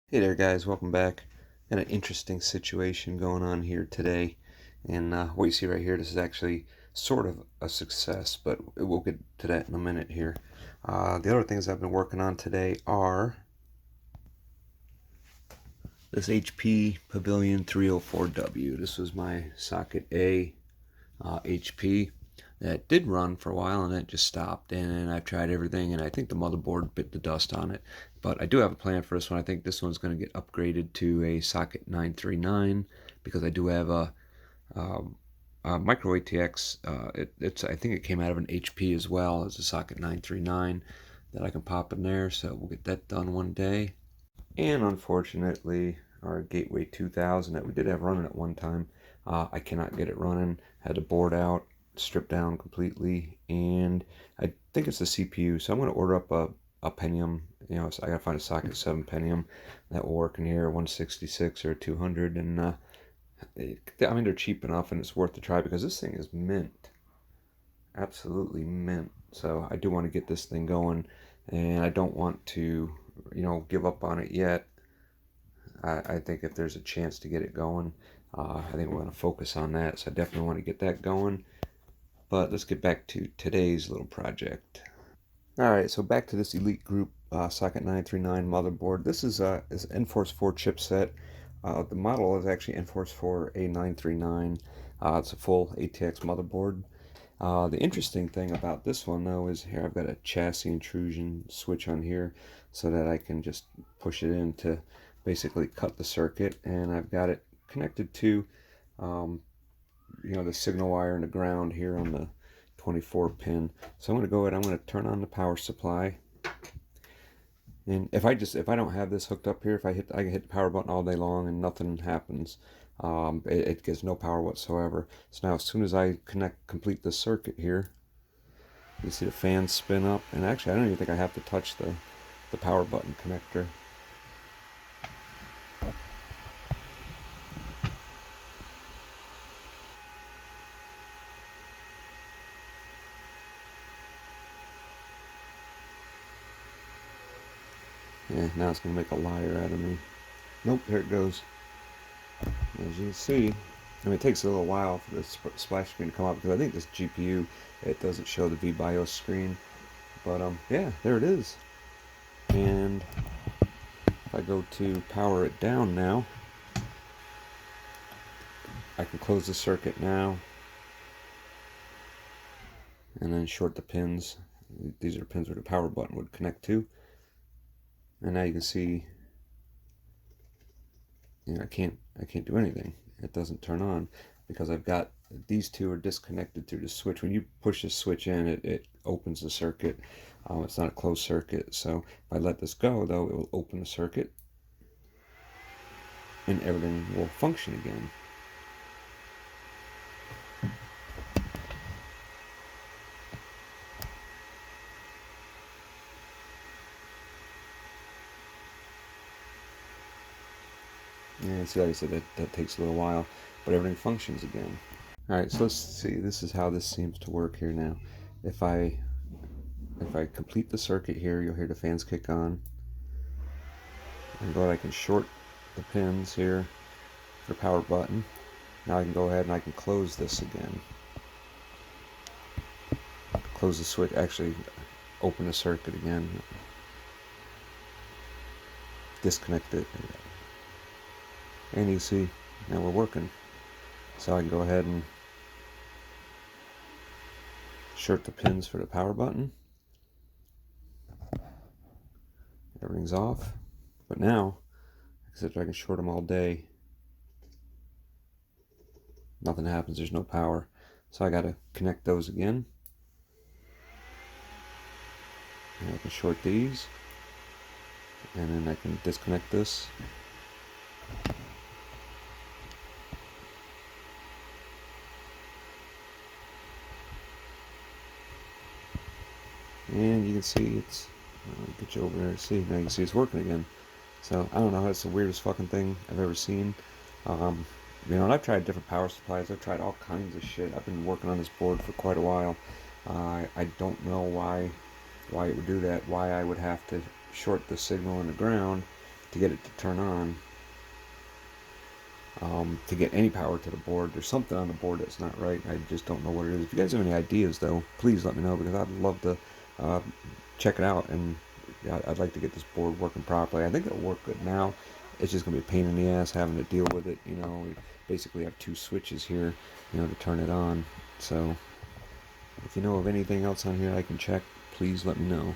Hey there guys, welcome back. Got an interesting situation going on here today. And what you see right here, this is actually sort of a success, but we'll get to that in a minute here. The other things I've been working on today are this HP Pavilion 304W. This was my socket A HP that did run for a while and then it just stopped, and I've tried everything and I think the motherboard bit the dust on it. But I do have a plan for this one. I think this one's going to get upgraded to a socket 939 because I do have a micro ATX. I think it came out of an HP as well as a socket 939 that I can pop in there, so we'll get that done one day. And unfortunately, our Gateway 2000 that we did have running at one time, I cannot get it running. Had the board out, stripped down completely, and I think it's the CPU. So I'm going to order up a Pentium. So I got to find a socket 7 Pentium that will work in here, 166 or 200, and I mean they're cheap enough and it's worth the try because this thing is mint, absolutely mint. So I do want to get this thing going, and I don't want to give up on it yet. I think if there's a chance to get it going, I think we're going to focus on that. So I definitely want to get that going. But let's get back to today's little project. All right, so back to this Elite Group Socket 939 motherboard. This is Enforce 4 chipset. The model is actually Enforce 4 A939. It's a full ATX motherboard. The interesting thing about this one though is here I've got a chassis intrusion switch on here so that I can just push it in to basically cut the circuit, and I've got it connected to the signal wire and the ground here on the 24 pin. So I'm going to go ahead, I'm going to turn on the power supply. And if I don't have this hooked up here, I can hit the power button all day long and nothing happens. It gives no power whatsoever. So now as soon as I complete the circuit here, you see the fans spin up, and actually I don't even think I have to touch the power button connector. Yeah, now it's going to make a liar out of me. Nope, there it goes. As you can see, I mean, it takes a little while for the splash screen to come up because I think this GPU, it doesn't show the VBIOS screen. But yeah, there it is. And if I go to power it down now, I can close the circuit now and then short the pins. These are the pins where the power button would connect to. And now you can see, I can't do anything. It doesn't turn on because I've got these two are disconnected through the switch. When you push the switch in, it opens the circuit. It's not a closed circuit, so if I let this go though, it will open the circuit and everything will function again. And see, like I said, that takes a little while, but everything functions again. Alright, so let's see, this is how this seems to work here now. If I complete the circuit here, you'll hear the fans kick on. And go ahead, I can short the pins here for the power button. Now I can go ahead and I can close this again. Close the switch, actually open the circuit again. Disconnect it. And you see, now we're working. So I can go ahead and short the pins for the power button. Everything's off. But now, except I can short them all day, nothing happens, there's no power. So I gotta connect those again. And I can short these. And then I can disconnect this. And you can see it's, I'll get you over there to see, now you can see it's working again. So I don't know, that's the weirdest fucking thing I've ever seen. And I've tried different power supplies, I've tried all kinds of shit. I've been working on this board for quite a while. I don't know why it would do that, why I would have to short the signal in the ground to get it to turn on, to get any power to the board. There's something on the board that's not right. I just don't know what it is. If you guys have any ideas, though, please let me know, because I'd love to uh, check it out, and yeah, I'd like to get this board working properly. I think it'll work good now. It's just gonna be a pain in the ass having to deal with it. You know, we basically have two switches here, you know, to turn it on. So if you know of anything else on here I can check, please let me know.